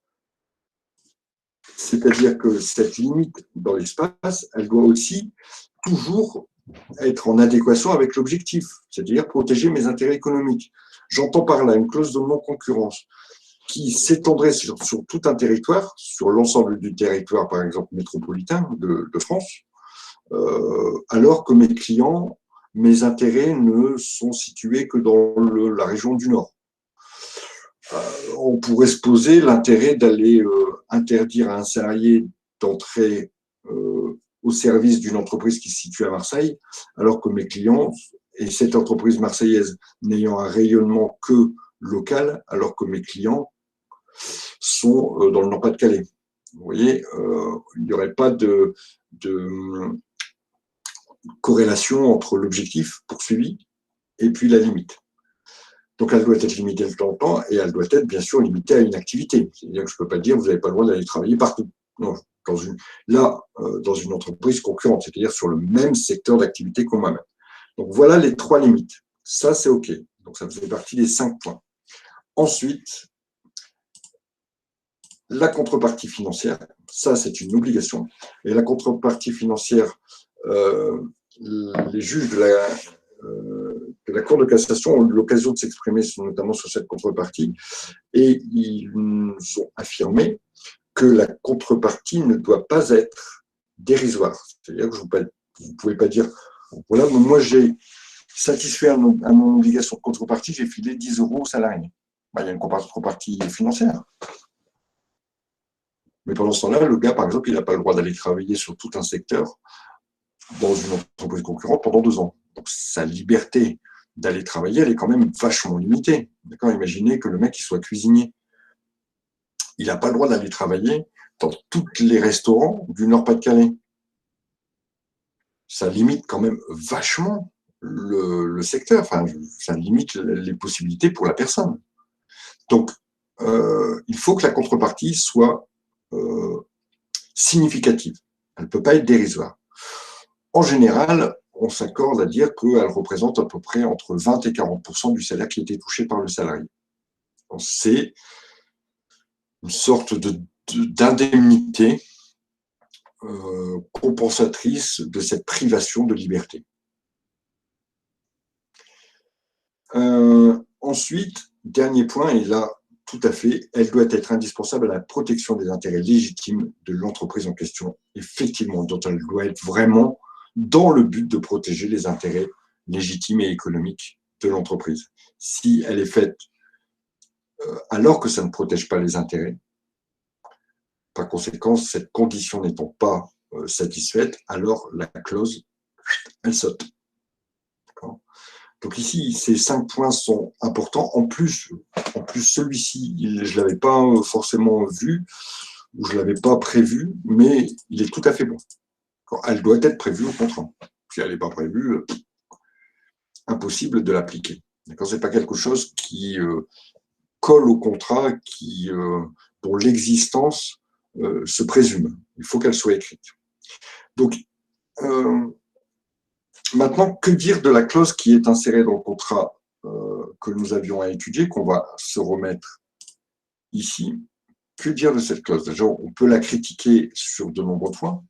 C'est-à-dire que cette limite dans l'espace, elle doit aussi toujours être en adéquation avec l'objectif, c'est-à-dire protéger mes intérêts économiques. J'entends par là une clause de non-concurrence qui s'étendrait sur tout un territoire, sur l'ensemble du territoire, par exemple, métropolitain de France, alors que mes clients, mes intérêts ne sont situés que dans la région du Nord. On pourrait se poser l'intérêt d'aller interdire à un salarié d'entrer au service d'une entreprise qui se situe à Marseille, alors que mes clients, et cette entreprise marseillaise n'ayant un rayonnement que local, alors que mes clients sont dans le Nord-Pas-de-Calais. Vous voyez, il n'y aurait pas de corrélation entre l'objectif poursuivi et puis la limite. Donc, elle doit être limitée dans le temps et elle doit être, bien sûr, limitée à une activité. C'est-à-dire que je ne peux pas dire que vous n'avez pas le droit d'aller travailler partout. Non, dans une entreprise concurrente, c'est-à-dire sur le même secteur d'activité qu'on moi-même. Donc, voilà les 3 limites. Ça, c'est OK. Donc, ça faisait partie des 5 points. Ensuite, la contrepartie financière, ça, c'est une obligation. Et la contrepartie financière, les juges de la Cour de cassation ont eu l'occasion de s'exprimer notamment sur cette contrepartie et ils nous ont affirmé que la contrepartie ne doit pas être dérisoire. C'est-à-dire que vous ne pouvez pas dire voilà, moi j'ai satisfait à mon obligation de contrepartie, j'ai filé 10 € au salarié. Ben, il y a une contrepartie financière. Mais pendant ce temps-là, le gars, par exemple, il n'a pas le droit d'aller travailler sur tout un secteur dans une entreprise concurrente pendant 2 ans. Donc, sa liberté d'aller travailler, elle est quand même vachement limitée. D'accord ? Imaginez que le mec, il soit cuisinier. Il n'a pas le droit d'aller travailler dans tous les restaurants du Nord-Pas-de-Calais. Ça limite quand même vachement le secteur. Enfin, ça limite les possibilités pour la personne. Donc, il faut que la contrepartie soit significative. Elle ne peut pas être dérisoire. En général, on s'accorde à dire qu'elle représente à peu près entre 20 et 40% du salaire qui a été touché par le salarié. C'est une sorte d'indemnité compensatrice de cette privation de liberté. Ensuite, dernier point, et là, tout à fait, elle doit être indispensable à la protection des intérêts légitimes de l'entreprise en question, effectivement, dont elle doit être vraiment dans le but de protéger les intérêts légitimes et économiques de l'entreprise. Si elle est faite alors que ça ne protège pas les intérêts, par conséquent, cette condition n'étant pas satisfaite, alors la clause, elle saute. Donc ici, ces 5 points sont importants. En plus celui-ci, je ne l'avais pas forcément vu, ou je ne l'avais pas prévu, mais il est tout à fait bon. Elle doit être prévue au contrat. Si elle n'est pas prévue, impossible de l'appliquer. Ce n'est pas quelque chose qui colle au contrat, dont l'existence se présume. Il faut qu'elle soit écrite. Donc, maintenant, que dire de la clause qui est insérée dans le contrat que nous avions à étudier, qu'on va se remettre ici? Que dire de cette clause? Déjà, on peut la critiquer sur de nombreux points.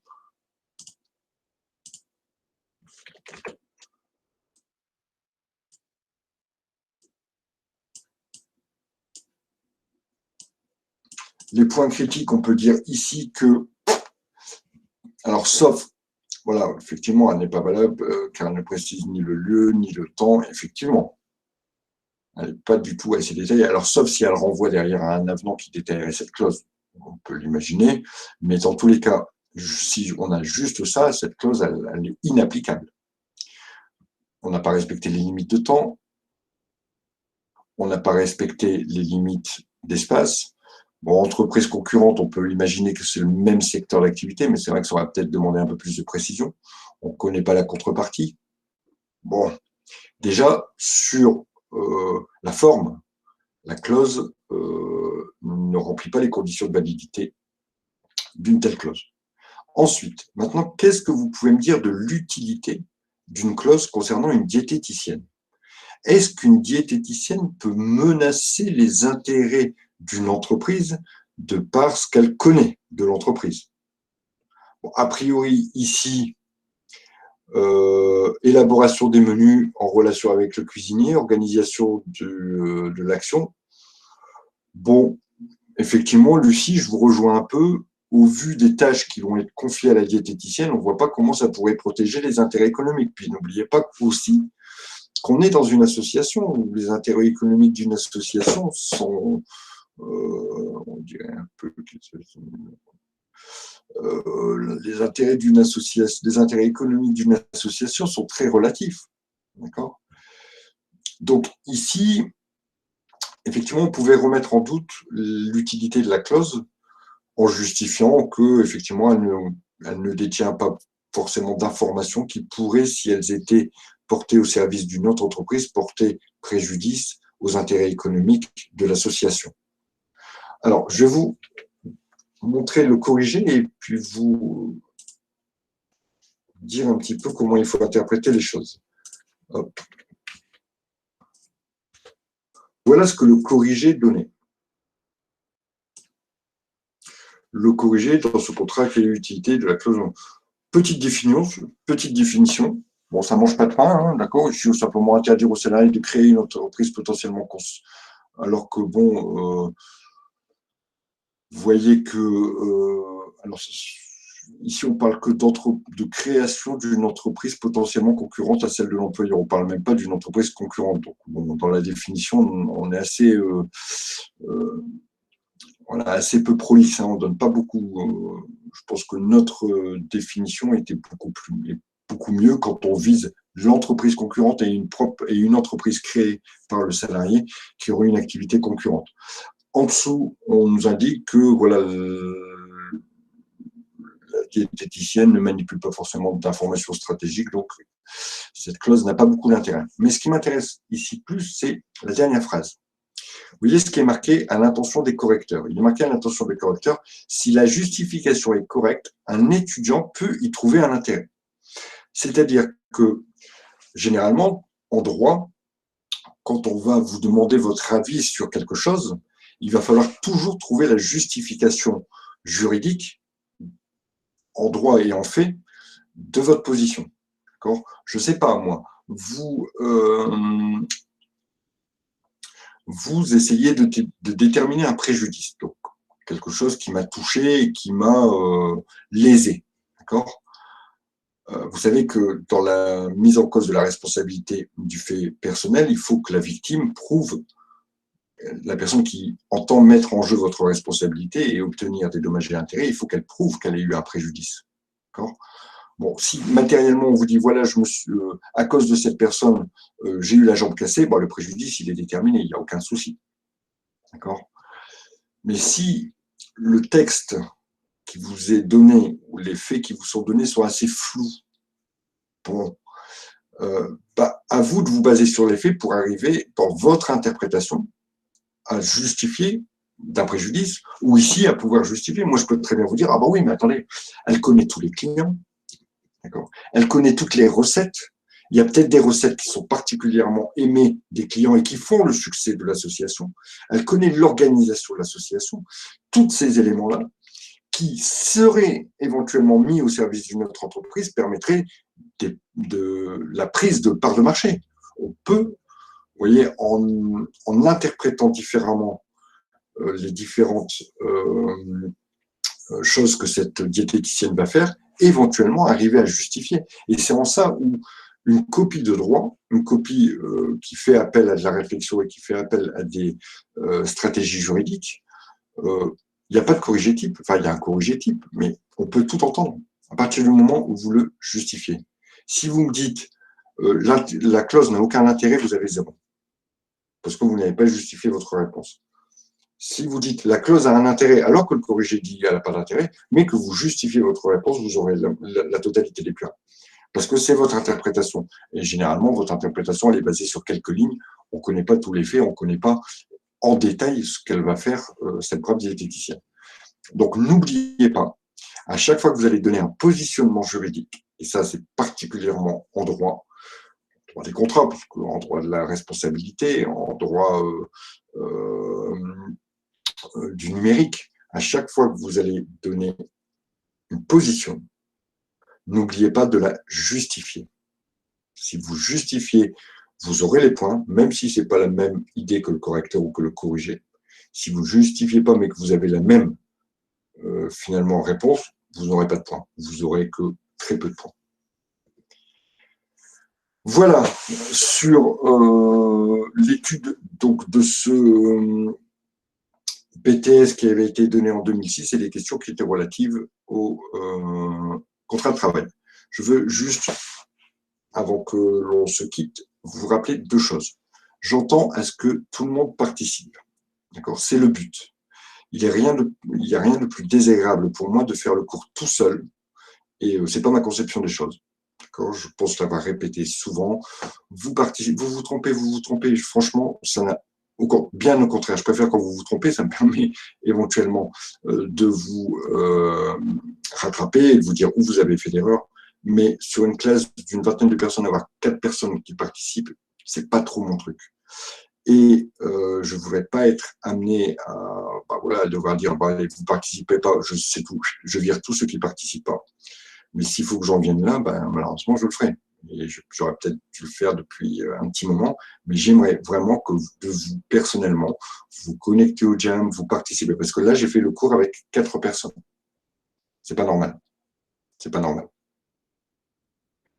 Les points critiques, on peut dire ici que, alors sauf, voilà, effectivement, elle n'est pas valable car elle ne précise ni le lieu, ni le temps, effectivement. Elle n'est pas du tout assez détaillée. Alors, sauf si elle renvoie derrière à un avenant qui détaillerait cette clause. On peut l'imaginer, mais dans tous les cas, si on a juste ça, cette clause, elle est inapplicable. On n'a pas respecté les limites de temps, on n'a pas respecté les limites d'espace. Bon, entreprise concurrente, on peut imaginer que c'est le même secteur d'activité, mais c'est vrai que ça aurait peut-être demandé un peu plus de précision. On ne connaît pas la contrepartie. Bon, déjà, sur la forme, la clause ne remplit pas les conditions de validité d'une telle clause. Ensuite, maintenant, qu'est-ce que vous pouvez me dire de l'utilité d'une clause concernant une diététicienne? Est-ce qu'une diététicienne peut menacer les intérêts d'une entreprise de par ce qu'elle connaît de l'entreprise? Bon, a priori, ici, élaboration des menus en relation avec le cuisinier, organisation de l'action. Bon, effectivement, Lucie, je vous rejoins un peu. Au vu des tâches qui vont être confiées à la diététicienne, on ne voit pas comment ça pourrait protéger les intérêts économiques. Puis n'oubliez pas aussi qu'on est dans une association où les intérêts économiques d'une association sont, on dirait un peu, les intérêts d'une association, les intérêts économiques d'une association sont très relatifs, d'accord. Donc ici, effectivement, on pouvait remettre en doute l'utilité de la clause en justifiant que, effectivement, elle ne détient pas forcément d'informations qui pourraient, si elles étaient portées au service d'une autre entreprise, porter préjudice aux intérêts économiques de l'association. Alors, je vais vous montrer le corrigé et puis vous dire un petit peu comment il faut interpréter les choses. Hop. Voilà ce que le corrigé donnait. Le corrigé dans ce contrat, quelle est l'utilité de la clause? Petite définition. Bon, ça ne mange pas de pain, hein, d'accord. Il faut simplement interdire aux salariés de créer une entreprise potentiellement alors que, bon, vous voyez que, alors, ici, on parle que de création d'une entreprise potentiellement concurrente à celle de l'employeur. On ne parle même pas d'une entreprise concurrente. Donc, bon, dans la définition, on est assez, voilà, assez peu prolixe. Hein. On ne donne pas beaucoup. Je pense que notre définition était beaucoup mieux quand on vise l'entreprise concurrente et une entreprise créée par le salarié qui aurait une activité concurrente. En dessous, on nous indique que voilà, la diététicienne ne manipule pas forcément d'informations stratégiques, donc cette clause n'a pas beaucoup d'intérêt. Mais ce qui m'intéresse ici plus, c'est la dernière phrase. Vous voyez ce qui est marqué à l'intention des correcteurs. Il est marqué à l'intention des correcteurs, si la justification est correcte, un étudiant peut y trouver un intérêt. C'est-à-dire que, généralement, en droit, quand on va vous demander votre avis sur quelque chose, il va falloir toujours trouver la justification juridique, en droit et en fait, de votre position. Je ne sais pas, moi, vous essayez de déterminer un préjudice, donc quelque chose qui m'a touché et qui m'a lésé. D'accord ? Vous savez que dans la mise en cause de la responsabilité du fait personnel, il faut que la victime prouve, la personne qui entend mettre en jeu votre responsabilité et obtenir des dommages et intérêts, il faut qu'elle prouve qu'elle ait eu un préjudice. D'accord ? Bon, si matériellement on vous dit voilà, à cause de cette personne, j'ai eu la jambe cassée, bon, le préjudice il est déterminé, il n'y a aucun souci. D'accord ? Mais si le texte qui vous est donné ou les faits qui vous sont donnés sont assez flous, bon, à vous de vous baser sur les faits pour arriver dans votre interprétation à justifier d'un préjudice ou ici à pouvoir justifier. Moi, je peux très bien vous dire ah bah oui, mais attendez, elle connaît tous les clients. D'accord. Elle connaît toutes les recettes. Il y a peut-être des recettes qui sont particulièrement aimées des clients et qui font le succès de l'association. Elle connaît l'organisation de l'association. Tous ces éléments-là qui seraient éventuellement mis au service d'une autre entreprise permettraient de la prise de part de marché. On peut, vous voyez, en interprétant différemment les différentes choses que cette diététicienne va faire, éventuellement arriver à justifier. Et c'est en ça où une copie de droit, une copie qui fait appel à de la réflexion et qui fait appel à des stratégies juridiques, il n'y a pas de corrigé type, enfin il y a un corrigé type, mais on peut tout entendre à partir du moment où vous le justifiez. Si vous me dites la clause n'a aucun intérêt, vous avez 0. Parce que vous n'avez pas justifié votre réponse. Si vous dites la clause a un intérêt alors que le corrigé dit qu'elle n'a pas d'intérêt, mais que vous justifiez votre réponse, vous aurez la totalité des points. Parce que c'est votre interprétation. Et généralement, votre interprétation, elle est basée sur quelques lignes. On ne connaît pas tous les faits, on ne connaît pas en détail ce qu'elle va faire, cette brave diététicienne. Donc, n'oubliez pas, à chaque fois que vous allez donner un positionnement juridique, et ça, c'est particulièrement en droit des contrats, parce qu'en droit de la responsabilité, en droit du numérique, à chaque fois que vous allez donner une position, n'oubliez pas de la justifier. Si vous justifiez, vous aurez les points, même si ce n'est pas la même idée que le correcteur ou que le corrigé. Si vous ne justifiez pas, mais que vous avez la même, finalement, réponse, vous n'aurez pas de points. Vous n'aurez que très peu de points. Voilà, sur l'étude donc de ce BTS qui avait été donné en 2006 et les questions qui étaient relatives au contrat de travail. Je veux juste, avant que l'on se quitte, vous rappeler deux choses. J'entends à ce que tout le monde participe. D'accord, c'est le but. Il n'y a rien de plus désagréable pour moi de faire le cours tout seul, et ce n'est pas ma conception des choses. D'accord, je pense l'avoir répété souvent. Vous participez, vous vous trompez. Franchement, ça n'a bien au contraire. Je préfère quand vous vous trompez, ça me permet éventuellement de vous rattraper et de vous dire où vous avez fait l'erreur. Mais sur une classe d'une vingtaine de personnes, avoir 4 personnes qui participent, c'est pas trop mon truc. Et je ne voudrais pas être amené à devoir dire vous ne participez pas, c'est tout, je vire tous ceux qui ne participent pas. Mais s'il faut que j'en vienne là, malheureusement, je le ferai. Et j'aurais peut-être dû le faire depuis un petit moment, mais j'aimerais vraiment que vous, personnellement, vous connectez au Jam, vous participez. Parce que là, j'ai fait le cours avec 4 personnes. C'est pas normal. C'est pas normal.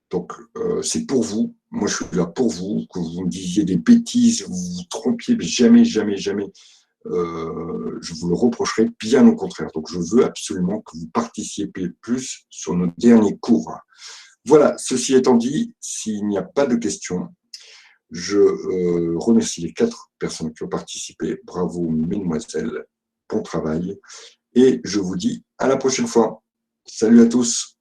Donc, c'est pour vous. Moi, je suis là pour vous. Que vous me disiez des bêtises, vous vous trompiez, mais jamais, jamais, jamais. Je vous le reprocherai, bien au contraire. Donc, je veux absolument que vous participiez plus sur nos derniers cours. Voilà, ceci étant dit, s'il n'y a pas de questions, je remercie les 4 personnes qui ont participé. Bravo, mesdemoiselles, bon travail. Et je vous dis à la prochaine fois. Salut à tous.